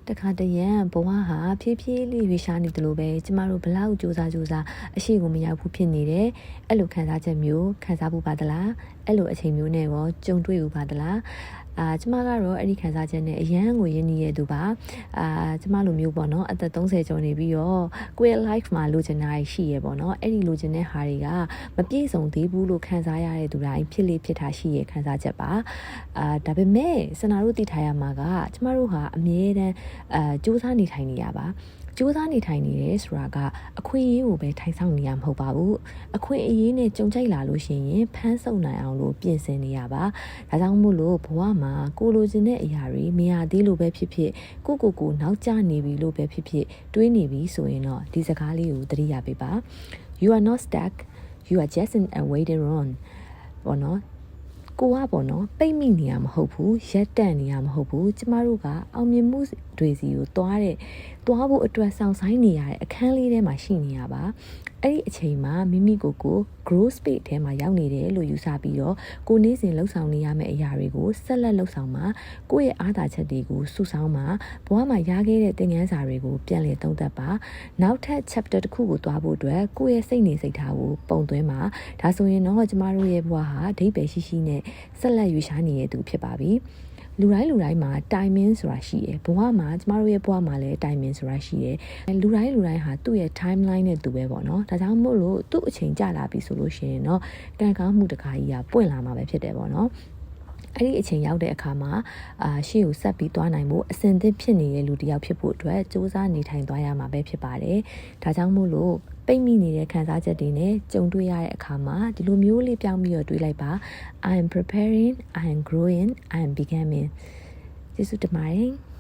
တခါတရံဘဝဟာဖြည်းဖြည်းလေးရွေးရှားနေတယ်လို့ပဲကျမတို့ဘလောက်စူးစမ်းအရှိကိုမရောက်ဘူးဖြစ်နေတယ်အဲ့လိုခံစားချက်မျိုးခံစားဖို့ပါသလားအဲ့လိုအချိန်မျိုးနဲ့ရောကြုံတွေ့ဘူးပါသလားကျမကတော့အဲ့ဒီခံစားချက်နဲ့အရန်ကိုရင်းနှီးရသူပါကျမလိုမျိုးပေါ့နော်အသက်30ကျော်နေပြီးတော့ကိုယ့် life မှာလိုချင်တာရှိရပေါ့နော်အဲ့ဒီလိုချင်တဲ့ဟာတွေကမပြည့်စုံသေးဘူးလို့ခံစားရတဲ့သူတိုင်းဖြစ်လေဖြစ်တာရှိရခံစားချက်ပါဒါပေမဲ့စနာတို့သိထားရမှာကကျမတို့ဟာအမြဲတမ်းစူးစမ်းနေထိုင်နေရပါစူးစမ်းနေထိုင်နေတယ်ဆိုတာကအခွင့်အရေးကိုပဲထိုင်ဆောင်နေရမဟုတ်ပါဘူးအခွင့်အရေးနဲ့ကြုံကြိုက်လာလို့ရှိရင်ဖမ်းဆုပ်နိုင်အောင်လို့ပြင်ဆင်နေရပါဒါကြောင့်မို့လို့ဘဝမှာကိုလိုချင်တဲ့အရာတွေမရသေးလို့ပဲဖြစ်ဖြစ်ကိုနောက်ကျနေပြီလို့ပဲဖြစ်ဖြစ်တွေးနေပြီဆိုရင်တော့ဒီစကားလေးကိုသတိရပေးပါ You are not stuck you are just in a waiting room ဘောနော်ကိုကပေါ့နော်ပိတ်မိနေရမဟုတ်ဘူးရက်တက်နေရမဟုတ်ဘူးကျမတို့ကအောင်မြင်မှုတွေစီကိုသွားဖို့အတွက်ဆောင်ဆိုင်နေရတဲ့အခန်းလေးထဲမှာရှိနေရပါအဲ့ဒီအချိန်မှာမိမိကို growth space ထဲမှာရောက်နေတယ်လို့ယူဆပြီးတော့ကိုနေ့စဉ်လှုပ်ဆောင်နေရမယ့်အရာတွေကိုဆက်လက်လှုပ်ဆောင်မှာကိုယ့်ရဲ့အားသာချက်တွေကိုစုဆောင်းမှာဘဝမှာရခဲ့တဲ့သင်ခန်းစာတွေကိုပြန်လည်သုံးသပ်ပါနောက်ထပ် chapter တစ်ခုကိုသွားဖို့အတွက်ကိုယ့်ရဲ့စိတ်နေစိတ်ထားကိုပုံသွင်းမှာဒါဆိုရင်တော့ကျမတို့ရဲ့ဘဝဟာအဓိပ္ပာယ်ရှိနဲ့ဆက်လက်ရွေးရှားနေတဲ့သူဖြစ်ပါပြီလူတိုင်းမှာ timing ဆိုတာရှိတယ်ဘဝမှာကျမတို့ရဲ့ဘဝမှာလည်း timing ဆိုတာရှိတယ်လူတိုင်းဟာသူ့ရဲ့ timeline နဲ့သူပဲပေါ့နော်ဒါကြောင့်မို့လို့သူ့အချိန်ကြာလာပြီဆိုလို့ရှိရင်တော့ကံကောင်းမှုတခါကြီးကပွင့်လာမှာပဲဖြစ်တယ်ပေါ့နော်အဲ့ဒီအချိန်ရောက်တဲ့အခါမှာရှေ့ကိုဆက်ပြီးသွားနိုင်ဖို့အစဉ်သင့်ဖြစ်နေတဲ့လူတစ်ယောက်ဖြစ်ဖို့အတွက်စူးစမ်းနေထိုင်သွားရမှာပဲဖြစ်ပါတယ်ဒါကြောင့်မို့လို့ပိတ်မိနေတဲ့ခံစားချက်တွေနဲ့ကြုံတွေ့ရတဲ့အခါမှာဒီလိုမျိုးလေးပြောင်းပြီးတော့တွေးလိုက်ပါ I am preparing I am growing I am becoming ကျေးဇူးတင်ပါတယ်